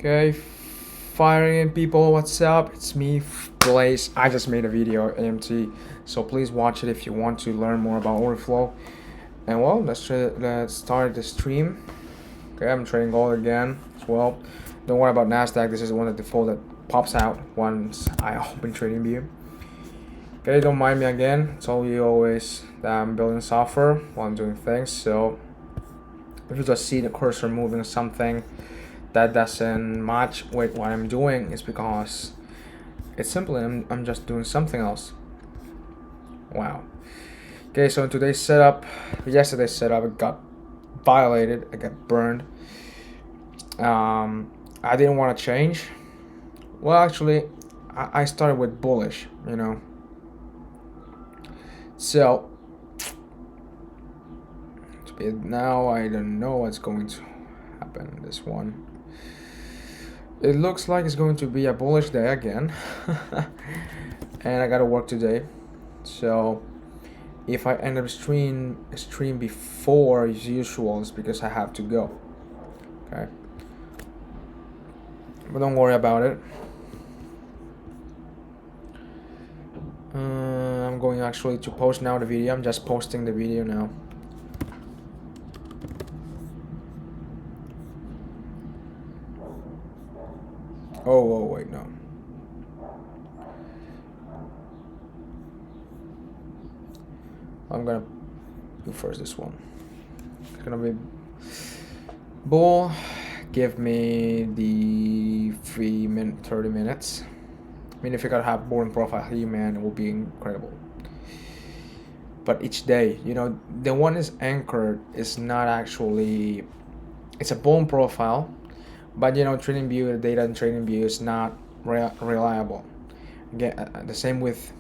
Okay, firing people, what's up? It's me, Blaze. I just made a video, AMT, so please watch it if you want to learn more about order flow. And well, let's start the stream. Okay, I'm trading gold again as well. Don't worry about Nasdaq. This is one of the default that pops out once I open Trading View. Okay, don't mind me again. I told you always that I'm building software while I'm doing things. So if you just see the cursor moving or something that doesn't match with what I'm doing, is because it's simply I'm just doing something else. Wow. Okay, so in today's setup, yesterday's setup, it got violated, it got burned. I didn't want to change. Well, actually, I started with bullish, you know. So now I don't know what's going to happen in this one. It looks like it's going to be a bullish day again. And I gotta work today. So if I end up stream before as usual, it's because I have to go. Okay. But don't worry about it. I'm going actually to post now the video. I'm just posting the video now. Oh, wait, no. I'm gonna do first this one. It's gonna be bull. Give me the 30 minutes. I mean, if you gotta have boring profile here, man, it will be incredible. But each day, you know, the one is anchored is not actually, it's a bone profile, but you know, trading view, the data in trading view is not reliable. Again, the same with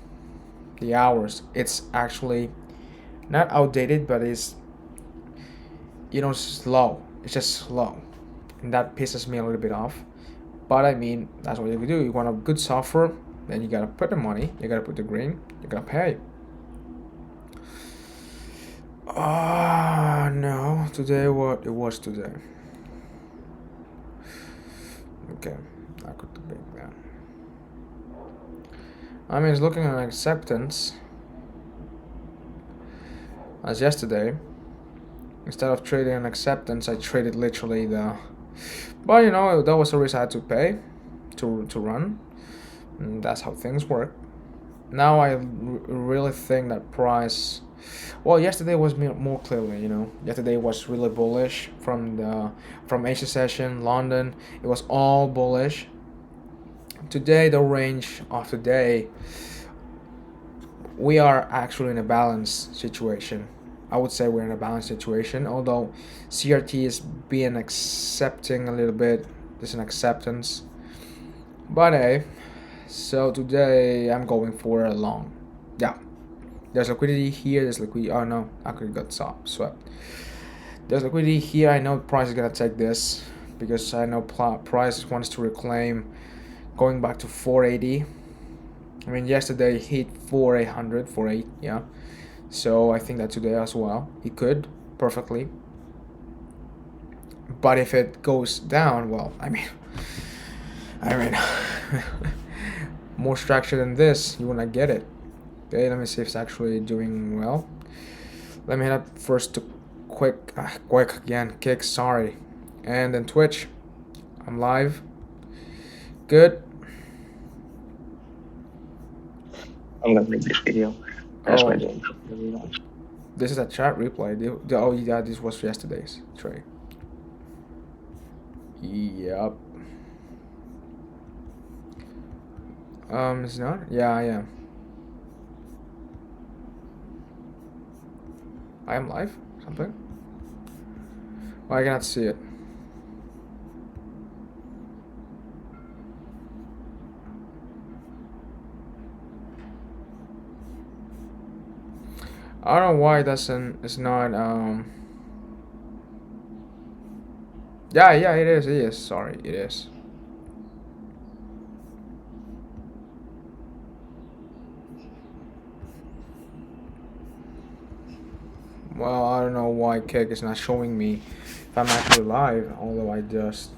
the hours. It's actually not outdated, but it's, you know, slow. It's just slow, and that pisses me a little bit off. But I mean, that's what you do. You want a good software, then you gotta put the money, you gotta put the green, you gotta pay. No, today what it was today. Okay, I could make that. I mean, it's looking at acceptance as yesterday. Instead of trading an acceptance, I traded literally the. But you know, that was the risk I had to pay to run. And that's how things work. Now I really think that price. Well, yesterday was more clearly, you know. Yesterday was really bullish from Asia session, London. It was all bullish. Today, the range of today, we are actually in a balanced situation. I would say we're in a balanced situation, although CRT is being accepting a little bit. There's an acceptance. But hey, so today I'm going for a long. Yeah. There's liquidity here, there's liquidity. Oh no, I could have got swept. There's liquidity here. I know price is gonna take this because I know price wants to reclaim going back to 480. I mean, yesterday hit 4800, 48, yeah. So I think that today as well, it could perfectly. But if it goes down, well, I mean, more structure than this, you wanna get it. Okay, let me see if it's actually doing well. Let me head up first to quick again, kick, sorry. And then Twitch, I'm live. Good. I'm gonna make this video. That's why I didn't. This is a chat replay. Oh yeah, this was yesterday's trade. Yep. It's not? Yeah, I am. I am live? Something? Oh, I cannot see it. I don't know why it doesn't. It's not. Yeah, it is. It is. Sorry, it is. Well, I don't know why Kick is not showing me if I'm actually live, although I just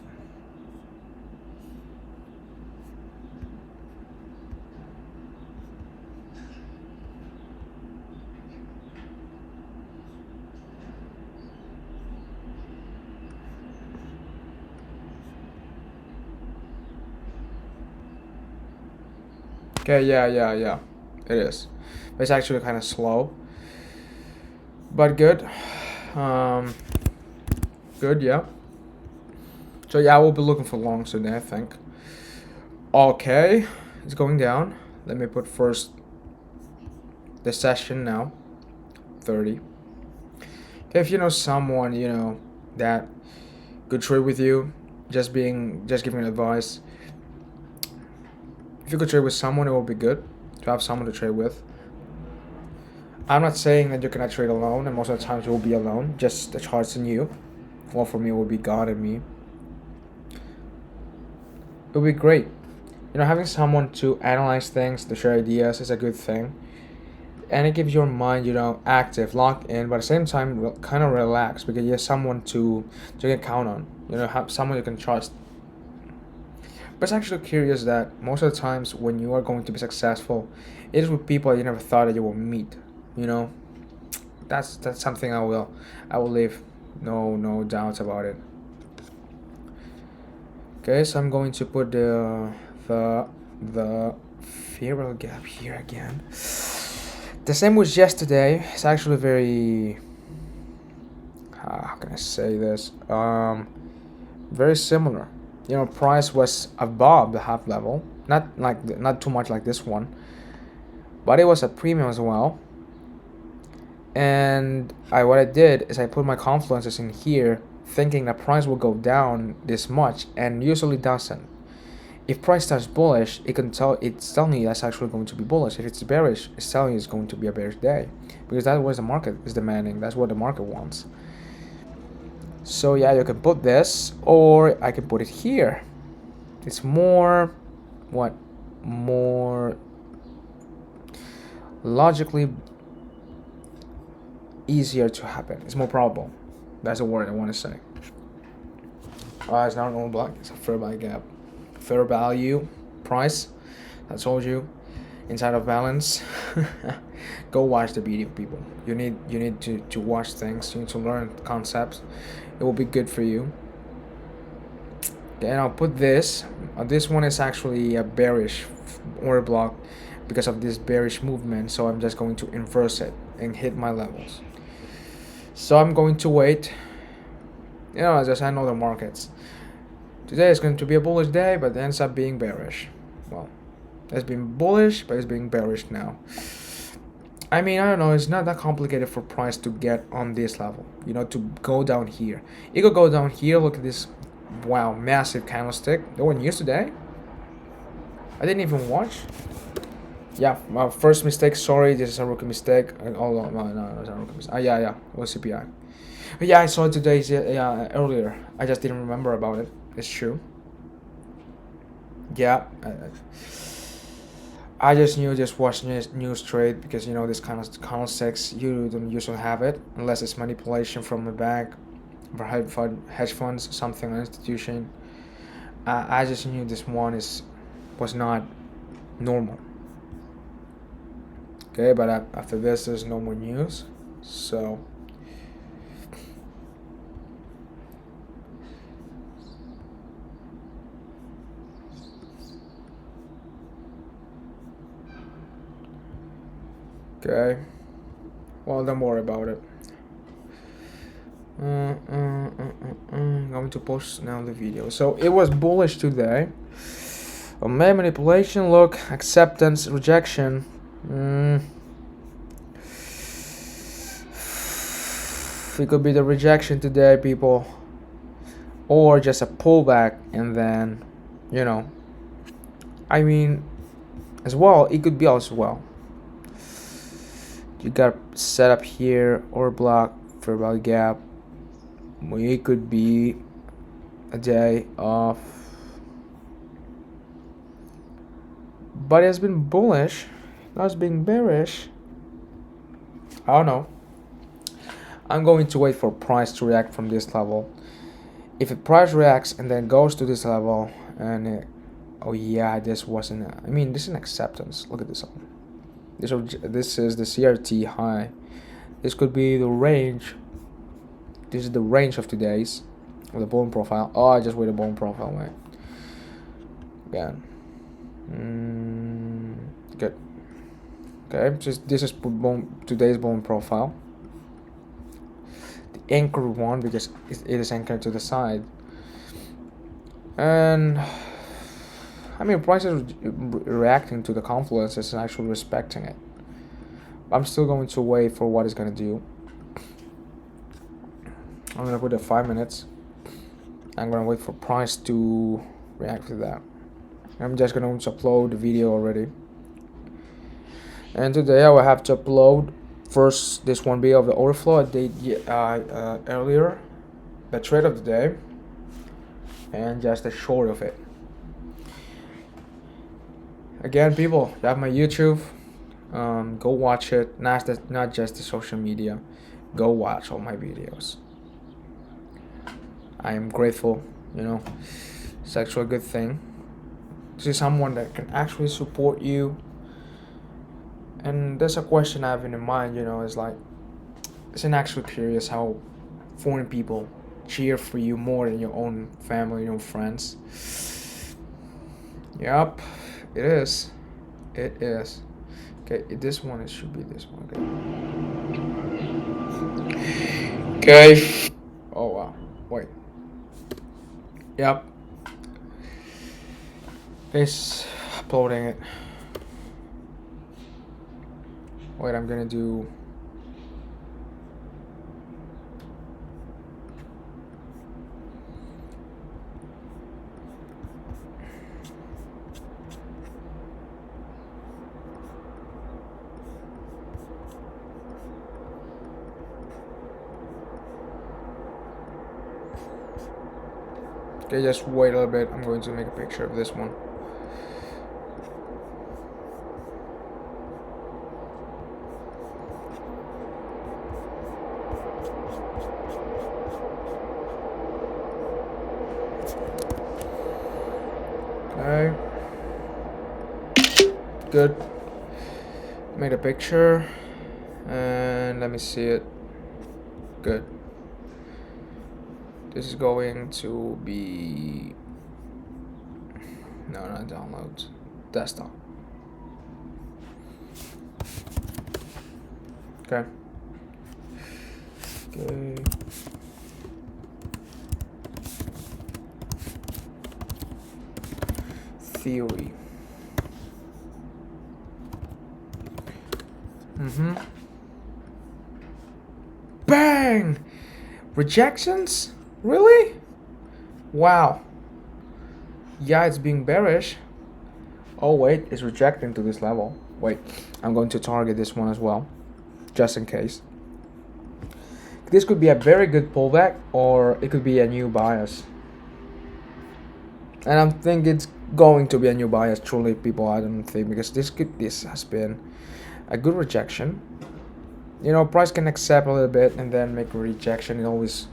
Okay, yeah. It is. But it's actually kind of slow. But good. Good, yeah. So yeah, I will be looking for longs today, I think. Okay, it's going down. Let me put first the session now. 30. Okay, if you know someone, that could trade with you, just giving advice. If you could trade with someone, it would be good to have someone to trade with. I'm not saying that you cannot trade alone, and most of the times you will be alone. Just the charts in you. Well, for me, it will be God and me. It would be great. Having someone to analyze things, to share ideas, is a good thing, and it gives your mind, active, locked in, but at the same time, kind of relaxed because you have someone to can count on. Have someone you can trust. But it's actually curious that most of the times when you are going to be successful, it is with people you never thought that you will meet. You know, that's something I will leave no doubts about it. Okay, so I'm going to put the variable gap here again. The same was yesterday. It's actually very how can I say this? Very similar. Price was above the half level, not too much like this one, but it was a premium as well. And what I did is I put my confluences in here, thinking that price will go down this much, and usually doesn't. If price starts bullish, it's telling you that's actually going to be bullish. If it's bearish, it's telling you it's going to be a bearish day, because that's what the market is demanding. That's what the market wants. So yeah, you can put this, or I can put it here. It's more logically easier to happen. It's more probable. That's the word I want to say. It's not a normal block. It's a fair value gap. Fair value price. I told you. Inside of balance. Go watch the video, people. You need to watch things. You need to learn concepts. It will be good for you. Okay, and I'll put this. This one is actually a bearish order block because of this bearish movement. So I'm just going to inverse it and hit my levels. So I'm going to wait. As I know the markets. Today is going to be a bullish day, but it ends up being bearish. Well, it's been bullish, but it's being bearish now. I don't know. It's not that complicated for price to get on this level. To go down here. It could go down here. Look at this. Wow, massive candlestick. No one used today. I didn't even watch. Yeah, my first mistake. Sorry, this is a rookie mistake. Oh no, it's not a rookie mistake. Yeah, it was CPI. But yeah, I saw it today. Yeah, earlier. I just didn't remember about it. It's true. Yeah, I just watch news trade because this kind of candlesticks you don't usually have it unless it's manipulation from a bank, or hedge funds, something, an institution. I just knew this one was not normal. Okay, but after this, there's no more news, so. Okay. Well, don't worry about it. I'm going to post now the video. So it was bullish today. Manipulation, look, acceptance, rejection. It could be the rejection today, people, or just a pullback, and then, as well, it could be as well. You got set up here or block for value gap. It could be a day off, but it's been bullish. Now it's being bearish. I don't know. I'm going to wait for price to react from this level. If the price reacts and then goes to this level, and this wasn't. This is an acceptance. Look at this one. This is the crt high. This could be the range. This is the range of today's of the bone profile. I just wait a bone profile, man. Again. Good. Okay, just this is today's bone profile. The anchor one, because it is anchored to the side. And I mean, price is reacting to the confluences and actually respecting it. I'm still going to wait for what it's gonna do. I'm gonna put it 5 minutes. I'm gonna wait for price to react to that. I'm just gonna upload the video already. And today I will have to upload first this one video of the overflow I did earlier, the trade of the day, and just a short of it. Again, people, you have my YouTube. Go watch it. Not just the social media. Go watch all my videos. I am grateful. It's actually a good thing to see someone that can actually support you. And there's a question I have in mind. Is like, it's actually curious how foreign people cheer for you more than your own family, your own friends. Yep, it is. It is. Okay, this one, it should be this one. Okay. Oh wow. Wait. Yep. It's uploading it. Wait, I'm gonna do. Okay, just wait a little bit. I'm going to make a picture of this one. Okay. Good. Made a picture. And let me see it. Good. This is going to be. No, not download. Desktop. Okay. Okay. Theory. Bang! Rejections? Really? Wow. Yeah, it's being bearish. Oh wait, it's rejecting to this level. Wait, I'm going to target this one as well, just in case. This could be a very good pullback, or it could be a new bias. And I think it's going to be a new bias, truly, people. I don't think, because this has been a good rejection. Price can accept a little bit and then make a rejection. It always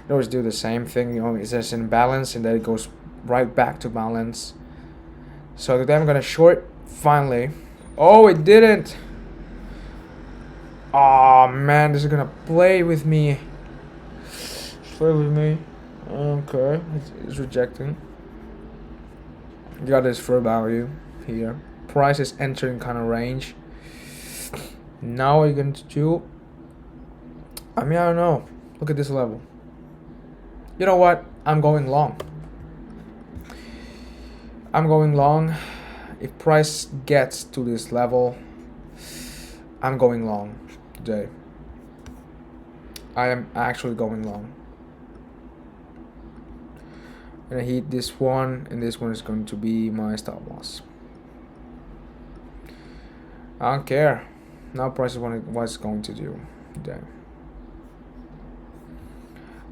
do the same thing. It's just in balance, and then it goes right back to balance. So today I'm gonna short finally. Oh, it didn't. Oh man, this is gonna play with me. Okay, it's rejecting. You got this fair value here. Price is entering kind of range. Now what you're going to do? I don't know. Look at this level. You know what? I'm going long. If price gets to this level, I'm going long today. I am actually going long. I'm gonna hit this one, and this one is going to be my stop loss. I don't care. Now price is what it's going to do today.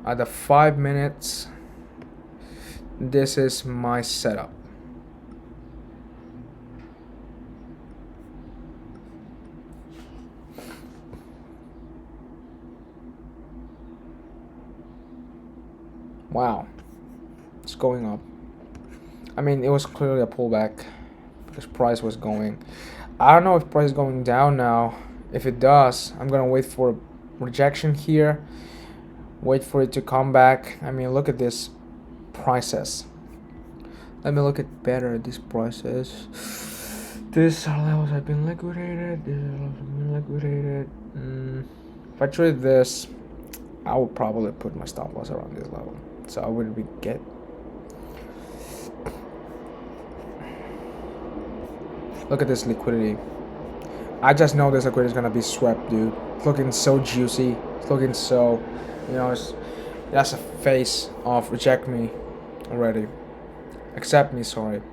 At the 5 minutes, this is my setup. Wow, it's going up. It was clearly a pullback because price was going. I don't know if price is going down now. If it does, I'm gonna wait for a rejection here. Wait for it to come back. Look at this prices. Let me look at better at this prices. These are levels have been liquidated. These levels have been liquidated. If I trade this, I would probably put my stop loss around this level. So I would get. Look at this liquidity. I just know this liquidity is gonna be swept, dude. It's looking so juicy. It's looking so, you know, that's a face of reject me already. Accept me, sorry.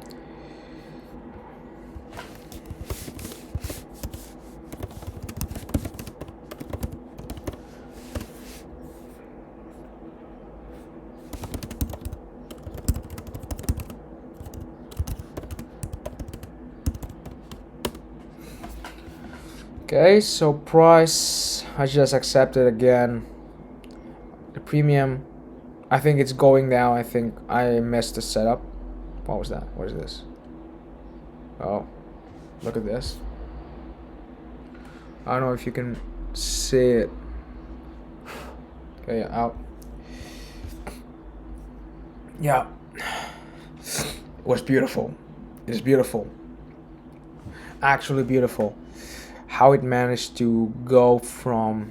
Okay, so price, I just accepted again. The premium, I think it's going down. I think I missed the setup. What was that? What is this? Oh, look at this. I don't know if you can see it. Okay, out. Yeah, it was beautiful. It's beautiful. Actually beautiful. How it managed to go from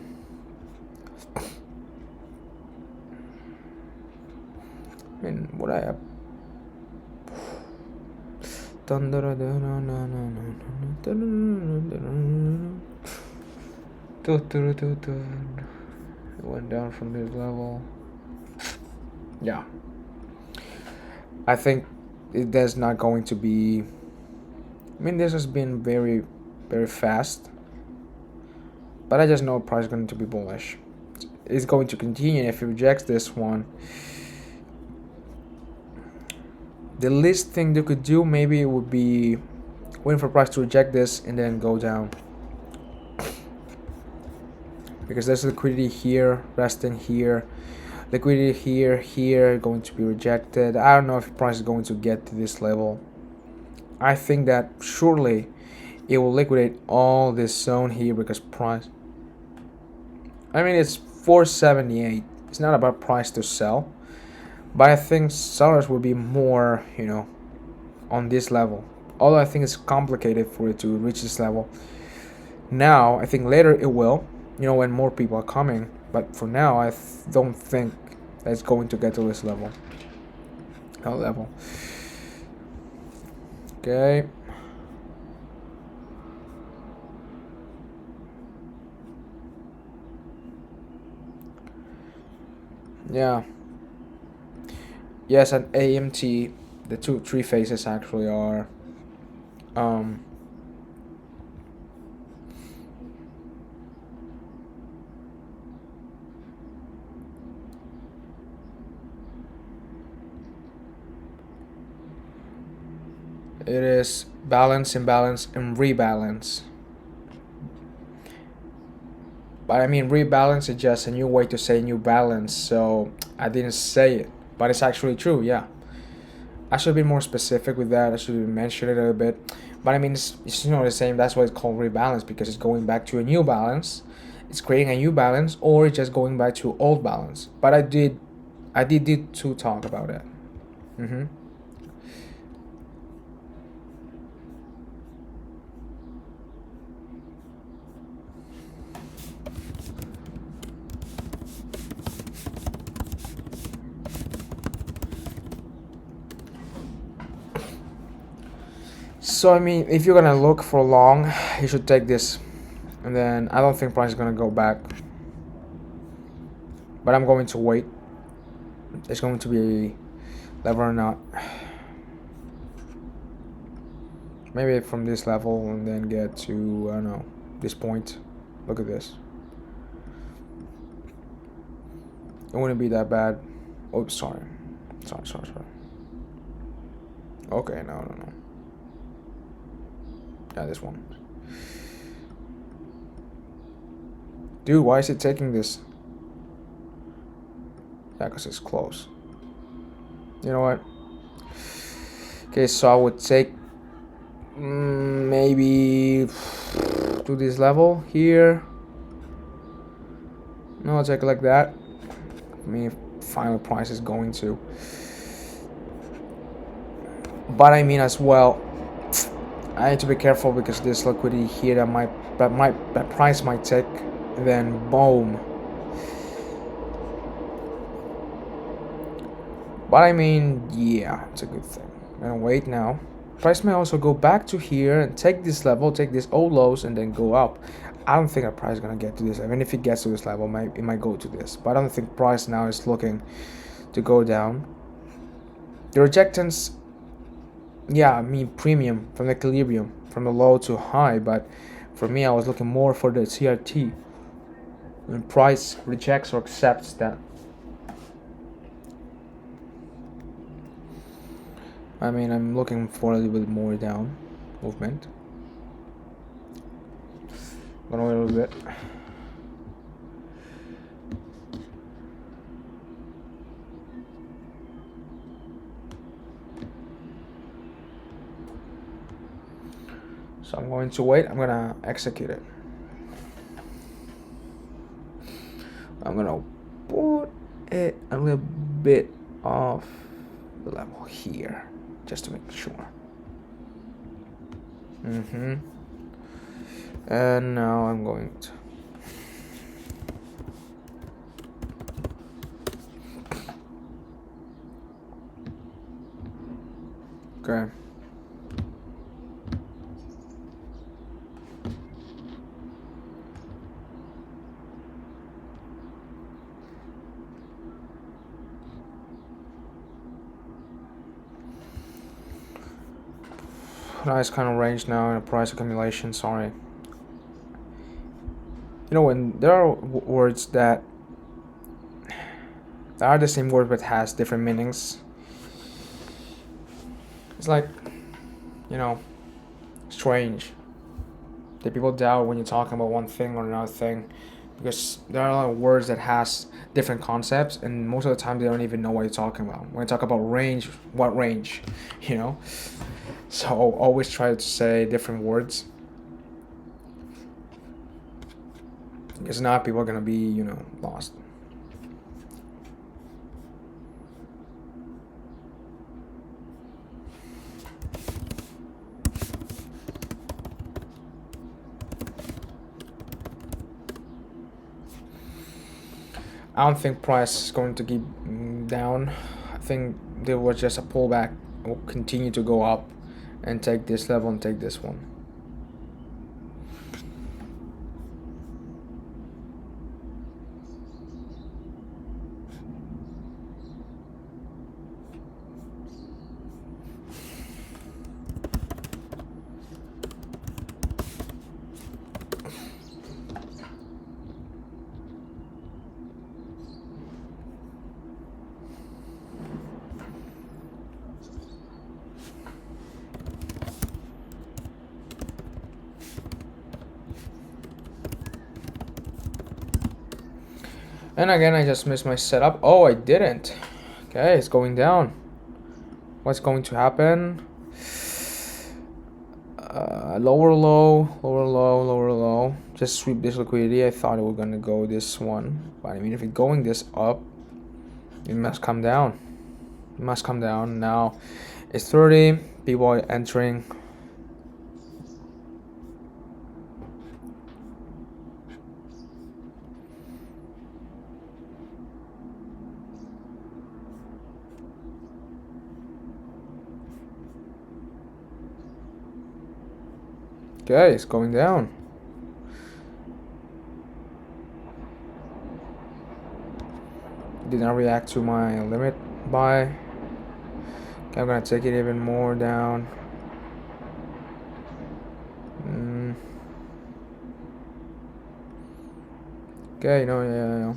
what I have. It went down from this level. Yeah, I think there's not going to be. I mean, this has been very, very fast. But I just know price is going to be bullish. It's going to continue. If it rejects this one, the least thing they could do maybe would be waiting for price to reject this and then go down. Because there's liquidity here, resting here, liquidity here, going to be rejected. I don't know if price is going to get to this level. I think that surely it will liquidate all this zone here because price. I mean, it's 478. It's not about price to sell, but I think sellers will be more, you know, on this level. Although I think it's complicated for it to reach this level. Now, I think later it will, you know, when more people are coming. But for now, I don't think that it's going to get to this level. That level. Okay. Yeah. Yes, and AMT, the three phases actually are it is balance, imbalance, and rebalance. But I mean, rebalance is just a new way to say new balance, so I didn't say it. But it's actually true, yeah. I should be more specific with that. I should mention it a little bit. But I mean, it's you know the same. That's why it's called rebalance, because it's going back to a new balance. It's creating a new balance, or it's just going back to old balance. But I did to talk about it. So I mean, if you're gonna look for long, you should take this, and then I don't think price is gonna go back. But I'm going to wait. It's going to be level or not. Maybe from this level and then get to I don't know this point. Look at this. It wouldn't be that bad. Oh, sorry. Okay, no. Yeah, this one. Dude, why is it taking this? Yeah, because it's close. You know what? Okay, so I would take maybe to this level here. No, I'll take it like that. I mean, final price is going to. But I mean as well, I need to be careful because this liquidity here that price might take, and then boom. But I mean, yeah, it's a good thing. I'm gonna wait now. Price may also go back to here and take this level, take these old lows, and then go up. I don't think a price is gonna get to this. Even if it gets to this level, it might go to this. But I don't think price now is looking to go down. The rejectance, yeah, I mean premium from the equilibrium, from the low to high. But for me, I was looking more for the CRT. When price rejects or accepts that. I mean, I'm looking for a little bit more down movement. Gonna wait a little bit. So I'm going to wait. I'm gonna execute it. I'm gonna put it a little bit off the level here, just to make sure. And now I'm going to. Okay. Nice kind of range now in a price accumulation. Sorry. You know, when there are words that are the same word but has different meanings, it's like, you know, strange that people doubt when you're talking about one thing or another thing, because there are a lot of words that has different concepts, and most of the time they don't even know what you're talking about. When you talk about range, what range, you know? So always try to say different words, because now people are gonna be, you know, lost. I don't think price is going to keep down. I think there was just a pullback. It will continue to go up and take this level and take this one. And again, I just missed my setup. Oh, I didn't. Okay, it's going down. What's going to happen? Lower low, lower low, lower low. Just sweep this liquidity. I thought it was gonna go this one, but I mean, if it's going this up, it must come down. It must come down. Now it's 30. People are entering. Okay, it's going down. Did not react to my limit buy. Okay, I'm gonna take it even more down. Okay, yeah.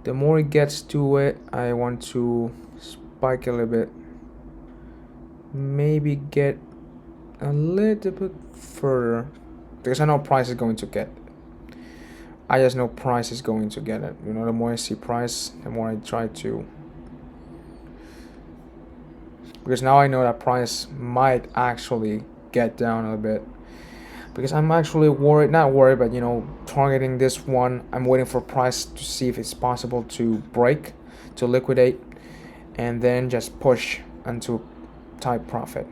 The more it gets to it, I want to spike a little bit. Maybe get a little bit further, because I know price is going to get it. I just know price is going to get it. You know, the more I see price, the more I try to. Because now I know that price might actually get down a bit. Because I'm actually worried, not worried, but you know, targeting this one. I'm waiting for price to see if it's possible to break, to liquidate, and then just push into type profit.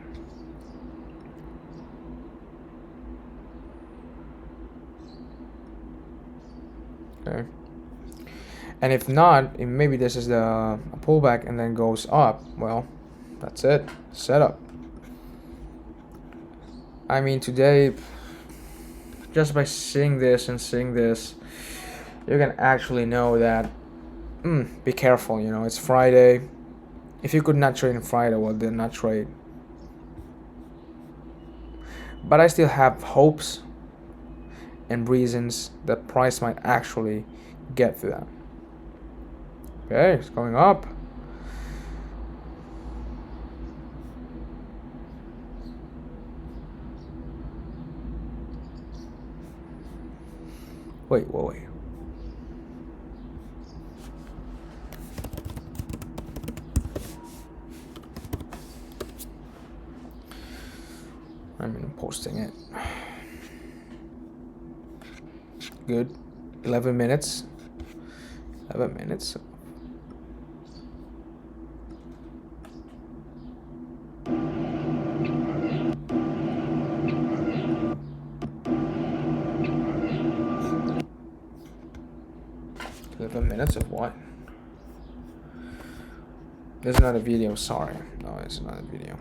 Okay. And if not, if maybe this is the pullback and then goes up, well, that's it. Setup. I mean, today, just by seeing this and seeing this, you can actually know that, be careful, you know, it's Friday. If you could not trade on Friday, well, then not trade. But I still have hopes and reasons that price might actually get to that. Okay, it's going up. Wait. 'm posting it. Good. 11 minutes. 11 minutes. Minutes of what? There's not a video, sorry. No, it's not a video.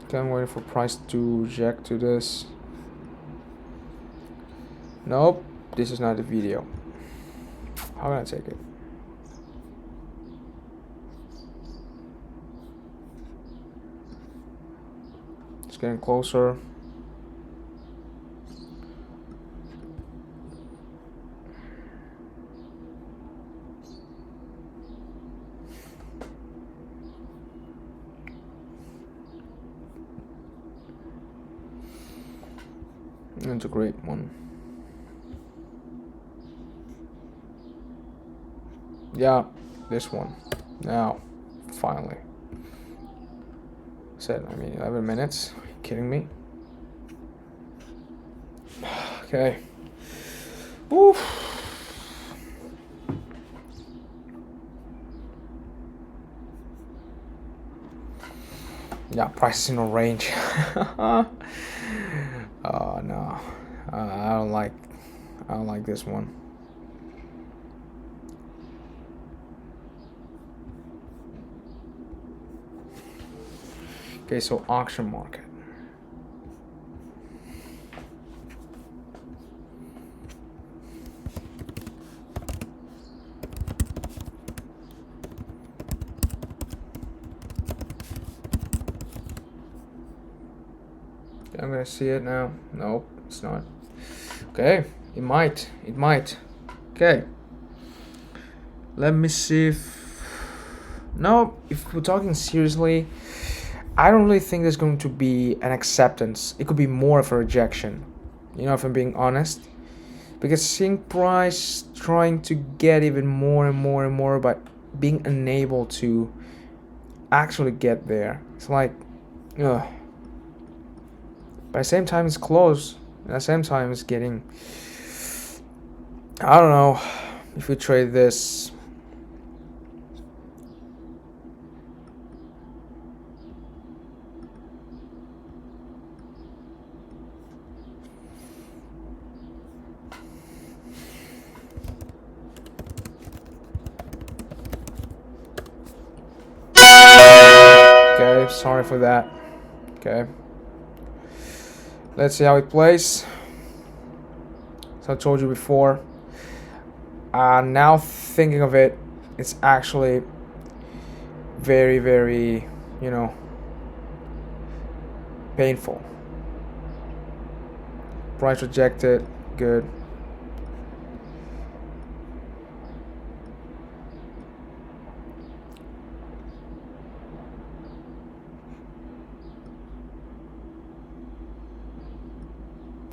Okay, I'm waiting for price to reject to this. Nope, this is not a video. How can I take it? It's getting closer. It's a great one. Yeah, this one. Now, finally. I mean, 11 minutes. Are you kidding me? Okay. Oof. Yeah, price is in a range. Oh no, I don't like this one. Okay, so auction market. Okay, I'm gonna see it now. Nope, it's not. Okay, it might. Okay. Let me see if... No, if we're talking seriously, I don't really think there's going to be an acceptance. It could be more of a rejection, you know, if I'm being honest. Because seeing price trying to get even more and more, but being unable to actually get there. It's like, ugh. But at the same time, it's close. And at the same time, it's getting... I don't know if we trade this... Okay, sorry for that. Okay. Let's see how it plays. So I told you before. Now thinking of it, it's actually very, very, you know, painful. Price rejected. Good.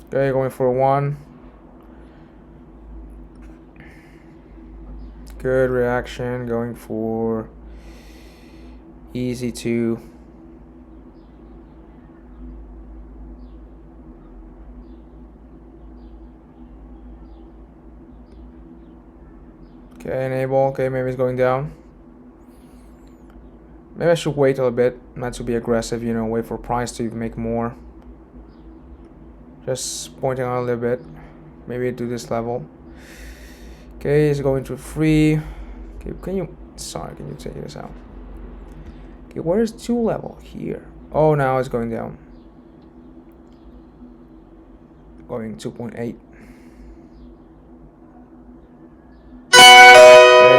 Okay, going for 1. Good reaction. Going for easy 2. Okay, enable. Okay, maybe it's going down. Maybe I should wait a little bit, not to be aggressive, you know, wait for price to make more. Just pointing out a little bit. maybe to this level. Okay, it's going to 3. Okay, can you take this out? Okay, where is 2 level? Here. Oh, now it's going down. Going 2.8. Okay,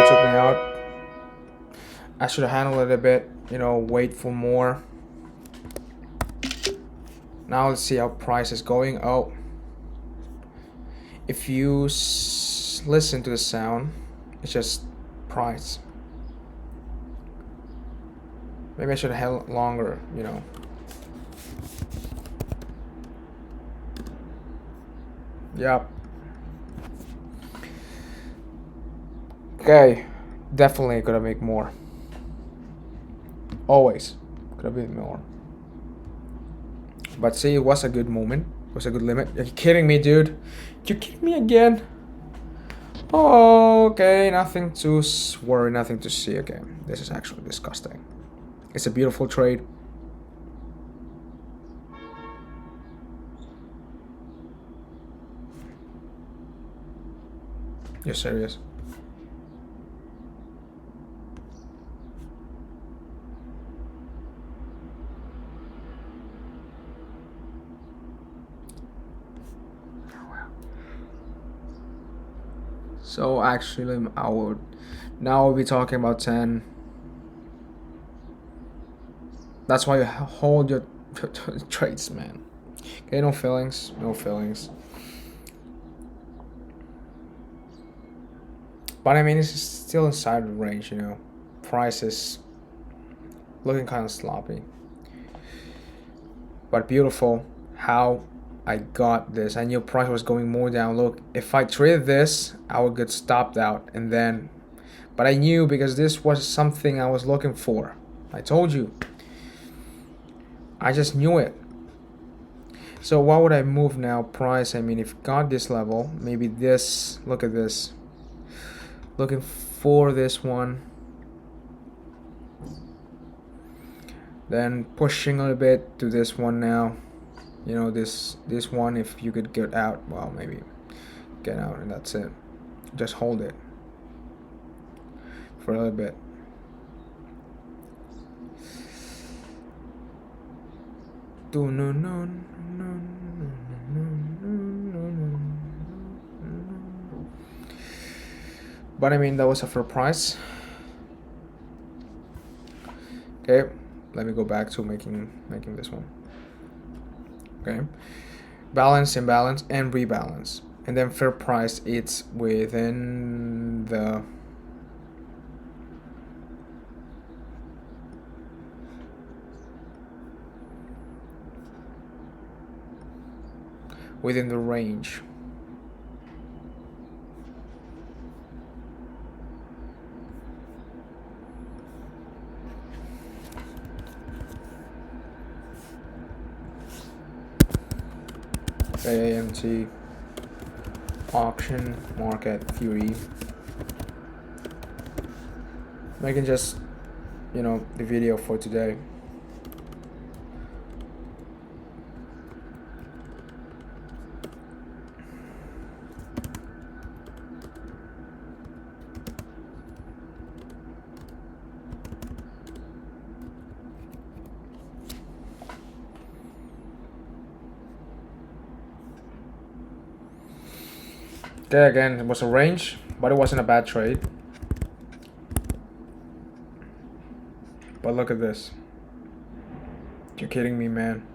it took me out. I should have handled it a bit, wait for more. Now let's see how price is going. Oh, if you listen to the sound, it's just price. Maybe I should have held longer, Yep. Okay, definitely could have made more. Always could have been more. But see, it was a good moment. It was a good limit. Are you kidding me, dude? You kidding me again? Okay, nothing to worry, nothing to see. Okay, this is actually disgusting. It's a beautiful trade. You're serious? So actually, now we'll be talking about 10. That's why you hold your trades, man. Okay, no feelings, no feelings. But I mean, it's still inside the range, Price is looking kind of sloppy. But beautiful how I got this. I knew price was going more down. Look, if I traded this, I would get stopped out. And then, but I knew because this was something I was looking for. I told you. I just knew it. So why would I move now? Price, I mean, if it got this level, maybe this, look at this. Looking for this one. Then pushing a little bit to this one now. This one, if you could get out, well, maybe get out and that's it. Just hold it for a little bit. But I mean, that was a fair price. Okay, let me go back to making this one. Okay, balance, imbalance, and rebalance, and then fair price. It's within the range. AMT, auction, market, Fury. Making just, the video for today. Okay, again, it was a range, but it wasn't a bad trade. But look at this. You're kidding me, man.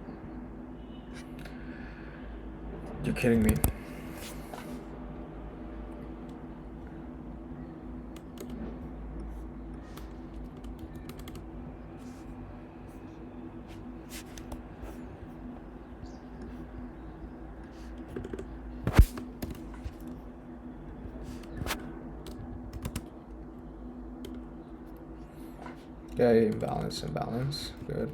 You're kidding me. Okay, imbalance, good.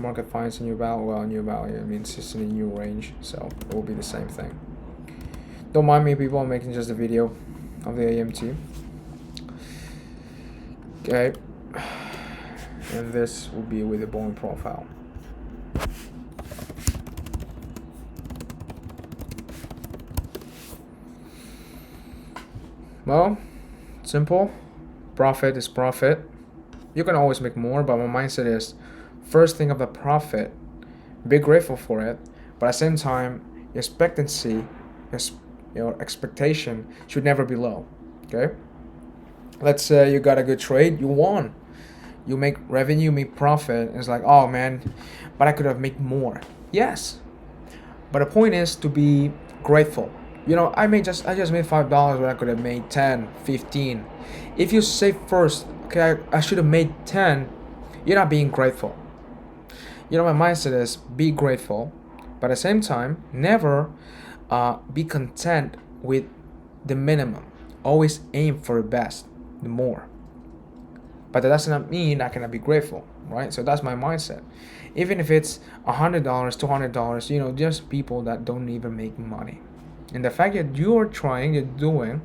market finds a new value, well, new value means it's in a new range, so it will be the same thing. Don't mind me, people. I'm making just a video of the AMT. Okay, and this will be with the Boeing profile. Well, simple. Profit is profit. You can always make more, but my mindset is first think of the profit, be grateful for it, but at the same time, your expectancy, your expectation should never be low. Okay? Let's say you got a good trade, you won. You make revenue, you make profit, and it's like, oh man, but I could have made more. Yes. But the point is to be grateful. You know, I just made $5 when I could have made 10, 15. If you say first, okay, I should have made 10, you're not being grateful. You know, my mindset is be grateful, but at the same time, never be content with the minimum. Always aim for the best, the more. But that does not mean I cannot be grateful, right? So that's my mindset. Even if it's $100, $200, you know, just people that don't even make money. And the fact that you are trying, you're doing,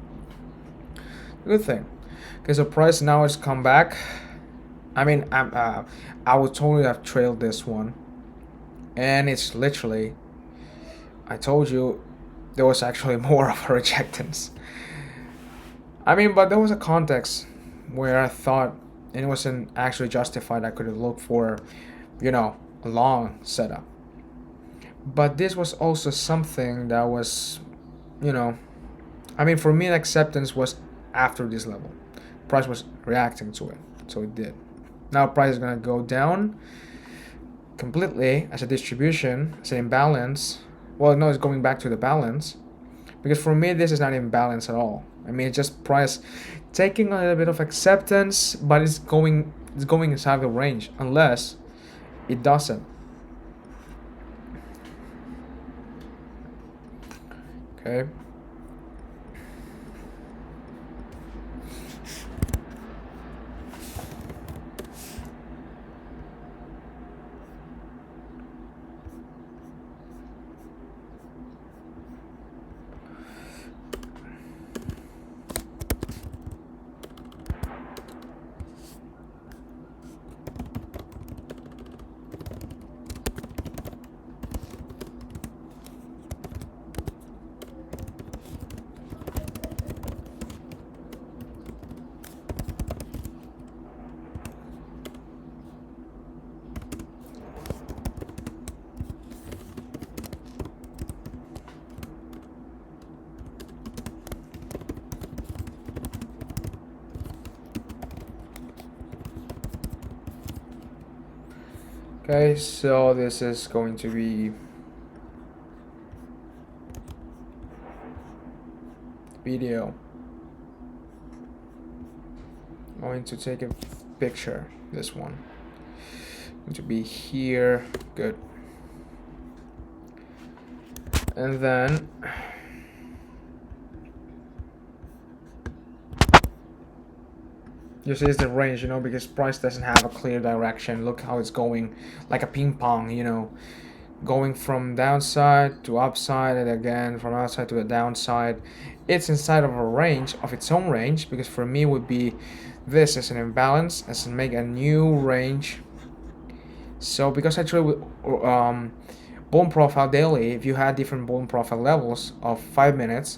good thing. Because the price now has come back. I mean, I would totally have trailed this one. And it's literally, I told you, there was actually more of a rejectance. I mean, but there was a context where I thought, and it wasn't actually justified, I could have looked for, you know, a long setup. But this was also something that was, you know, I mean, for me, acceptance was after this level. Price was reacting to it, so it did. Now price is gonna go down completely as a distribution, as an imbalance. Well, no, it's going back to the balance, because for me this is not imbalance at all. I mean, it's just price taking a little bit of acceptance, but it's going inside the range unless it doesn't. Okay. Okay, so this is going to be video. I'm going to take a picture. This one going to be here. Good. And then you see it's the range, you know, because price doesn't have a clear direction. Look how it's going, like a ping pong, you know, going from downside to upside and again from outside to the downside. It's inside of a range of its own range, because for me would be this as an imbalance, as in make a new range. So because I trade with bone profile daily, if you had different bone profile levels of 5 minutes,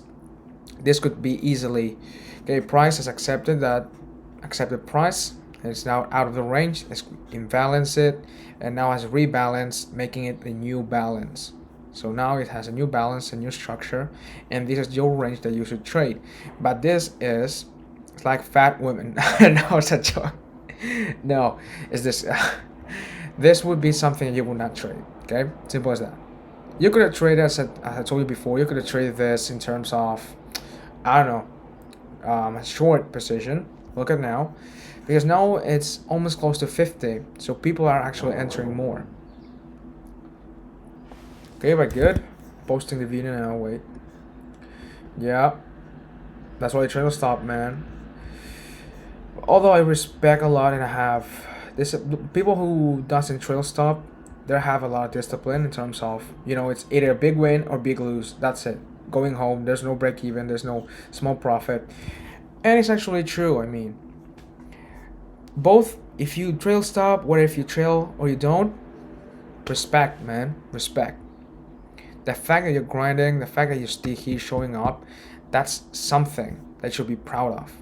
this could be easily, okay, price has accepted price. It's now out of the range. Let's imbalance it, and now has rebalance, making it a new balance. So now it has a new balance, a new structure, and this is your range that you should trade. But this is, it's like fat women. No, it's a joke. No, it's this. This would be something you would not trade. Okay, simple as that. You could have traded, as I told you before, you could have traded this in terms of, I don't know, a short position. Look at now, because now it's almost close to 50, so people are actually entering more. Okay, but good. Posting the video now. Wait. Yeah, that's why I trail stop, man. Although I respect a lot, and I have this people who doesn't trail stop, they have a lot of discipline in terms of, you know, it's either a big win or big lose. That's it. Going home, there's no break even, there's no small profit. And it's actually true. I mean, both, if you trail stop, whether if you trail or you don't, respect, man, respect. The fact that you're grinding, the fact that you're still here showing up, that's something that you should be proud of.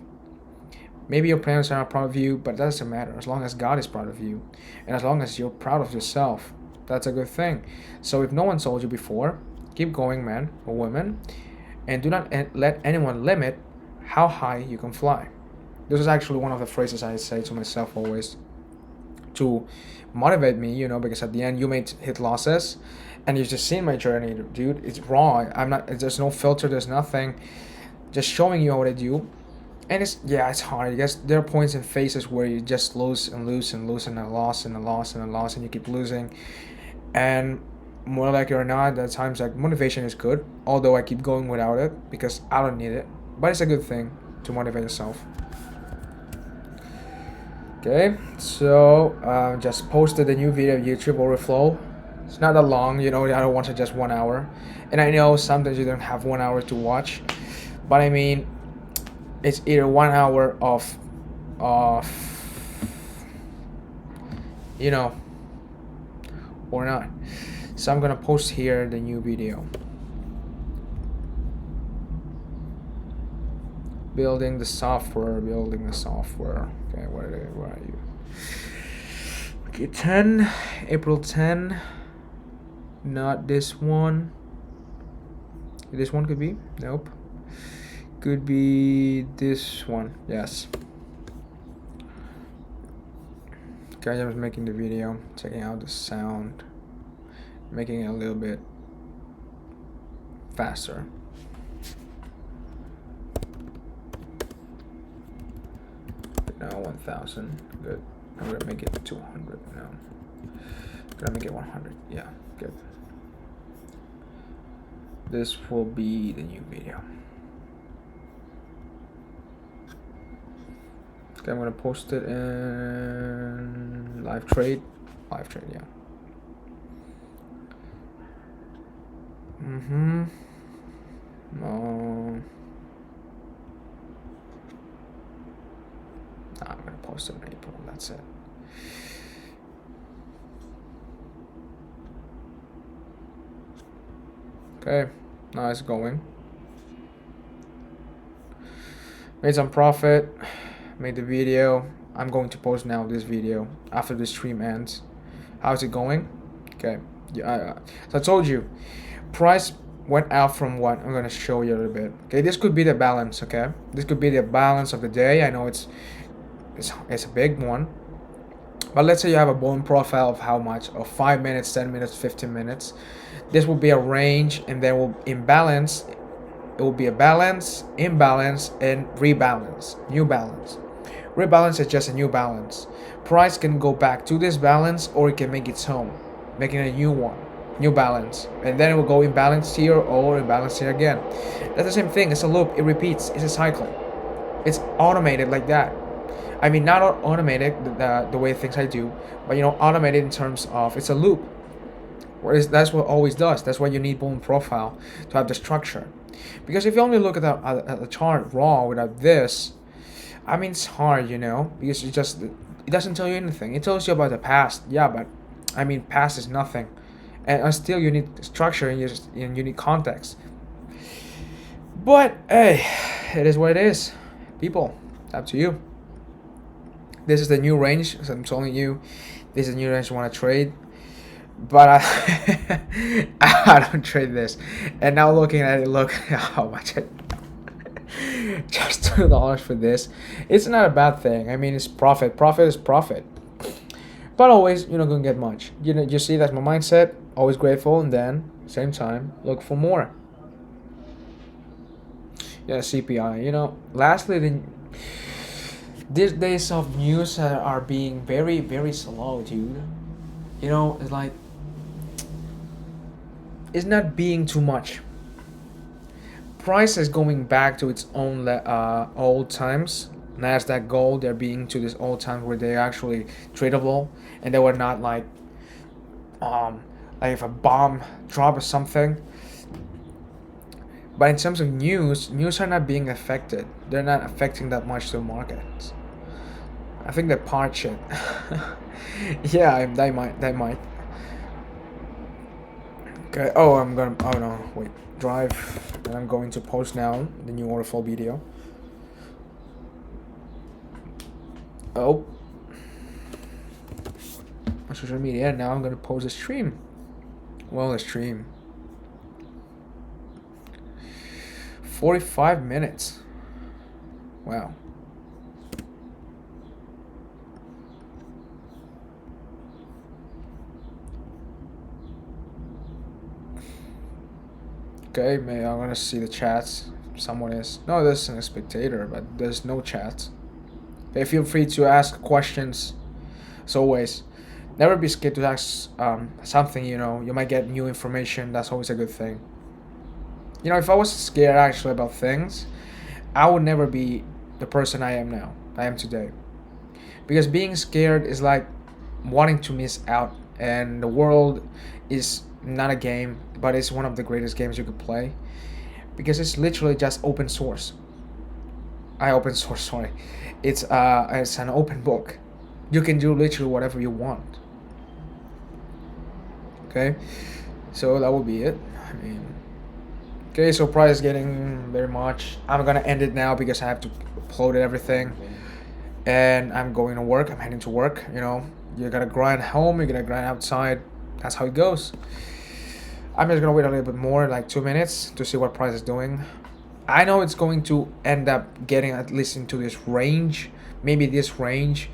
Maybe your parents are not proud of you, but that doesn't matter. As long as God is proud of you, and as long as you're proud of yourself, that's a good thing. So if no one told you before, keep going, man or woman, and do not let anyone limit how high you can fly. This is actually one of the phrases I say to myself always to motivate me, you know, because at the end you may hit losses, and you've just seen my journey, dude. It's raw. I'm not. There's no filter. There's nothing. Just showing you what I do. And it's hard. I guess there are points and phases where you just lose and lose and lose and a loss and a loss and a loss and you keep losing. And more likely or not, at times like motivation is good. Although I keep going without it because I don't need it. But it's a good thing to motivate yourself. Okay, so just posted a new video of YouTube overflow. It's not that long, you know. I don't want to just 1 hour, and I know sometimes you don't have 1 hour to watch, but I mean, it's either 1 hour of you know, or not. So I'm gonna post here the new video. Building the software. Okay, where are you? Okay, 10, April 10. Not this one. This one could be? Nope. Could be this one. Yes. Okay, I was making the video, checking out the sound, making it a little bit faster. Now 1,000. Good. I'm gonna make it 200 now. Gonna make it 100. Yeah, good. This will be the new video. Okay, I'm gonna post it in live trade. Yeah. No. I'm gonna post it in April. That's it. Okay, now it's going. Made some profit. Made the video. I'm going to post now this video after the stream ends. How's it going? Okay. Yeah. So I told you, price went out from what I'm gonna show you a little bit. Okay, this could be the balance. Okay, this could be the balance of the day. I know it's a big one, but let's say you have a bone profile of how much? Of 5 minutes, 10 minutes, 15 minutes. This will be a range, and then will imbalance. It will be a balance, imbalance, and rebalance. New balance. Rebalance is just a new balance. Price can go back to this balance, or it can make its own, making a new one, new balance, and then it will go imbalance here or imbalance here again. That's the same thing. It's a loop. It repeats. It's a cycle. It's automated like that. I mean, not automated the way things I do, but you know, automated in terms of it's a loop. That's what always does. That's why you need bone profile to have the structure. Because if you only look at the chart raw without this, I mean, it's hard, you know, because it doesn't tell you anything. It tells you about the past, yeah, but I mean, past is nothing, and still you need structure and you need context. But hey, it is what it is, people. Up to you. This is the new range. So I'm telling you, this is the new range you want to trade. But I don't trade this. And now looking at it, look how much just $2 for this. It's not a bad thing. I mean, it's profit. Profit is profit. But always, you're not gonna get much. You know, you see, that's my mindset. Always grateful, and then same time look for more. Yeah, CPI. You know, lastly, these days of news are being very, very slow, dude. You know, it's like it's not being too much. Price is going back to its own old times. Nasdaq Gold, they're being to this old times where they're actually tradable, and they were not like like if a bomb drop or something. But in terms of news are not being affected. They're not affecting that much the markets. I think they're part shit. Yeah, they might. Okay. Oh, I'm gonna. Oh no, wait. Drive, and I'm going to post now the new waterfall video. Oh, on social media. Now I'm gonna post a stream. Well, a stream. 45 minutes. Wow. Okay, maybe I'm gonna see the chats. Someone is. No, there's a spectator, but there's no chat. Okay, feel free to ask questions. As always, never be scared to ask something. You might get new information. That's always a good thing. If I was scared actually about things, I would never be the person I am now. I am today. Because being scared is like wanting to miss out, and the world is not a game, but it's one of the greatest games you could play because it's literally just open source. Open source, sorry. It's an open book. You can do literally whatever you want. Okay, so that would be it. Okay, so price is getting very much. I'm gonna end it now because I have to upload everything, and I'm going to work. I'm heading to work. You gotta grind home. You gotta grind outside. That's how it goes. I'm just gonna wait a little bit more, like 2 minutes, to see what price is doing. I know it's going to end up getting at least into this range, maybe this range,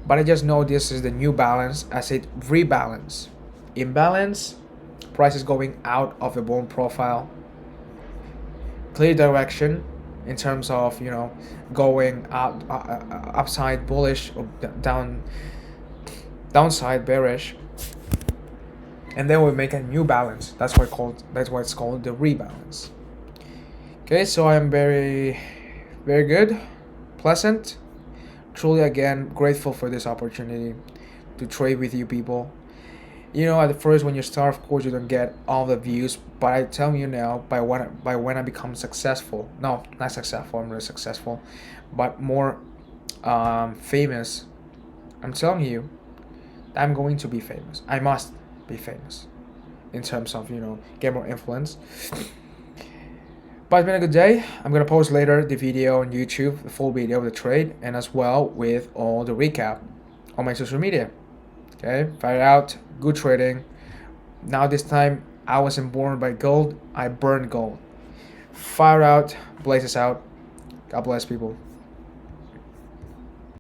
but I just know this is the new balance. I said rebalance, imbalance. Price is going out of the bone profile. Clear direction in terms of going up, upside bullish or downside bearish, and then we make a new balance. That's why it's called the rebalance. Okay, so I'm very, very good, pleasant, truly again grateful for this opportunity to trade with you people. At the first when you start, of course you don't get all the views, but I tell you now, by when I become successful, no, not successful, I'm really successful, but more famous, I'm telling you, I'm going to be famous. I must be famous in terms of get more influence. But it's been a good day. I'm gonna post later the video on YouTube, the full video of the trade, and as well with all the recap on my social media. Okay, fire out, good trading. Now this time I wasn't born by gold, I burned gold. Fire out, blazes out. God bless people.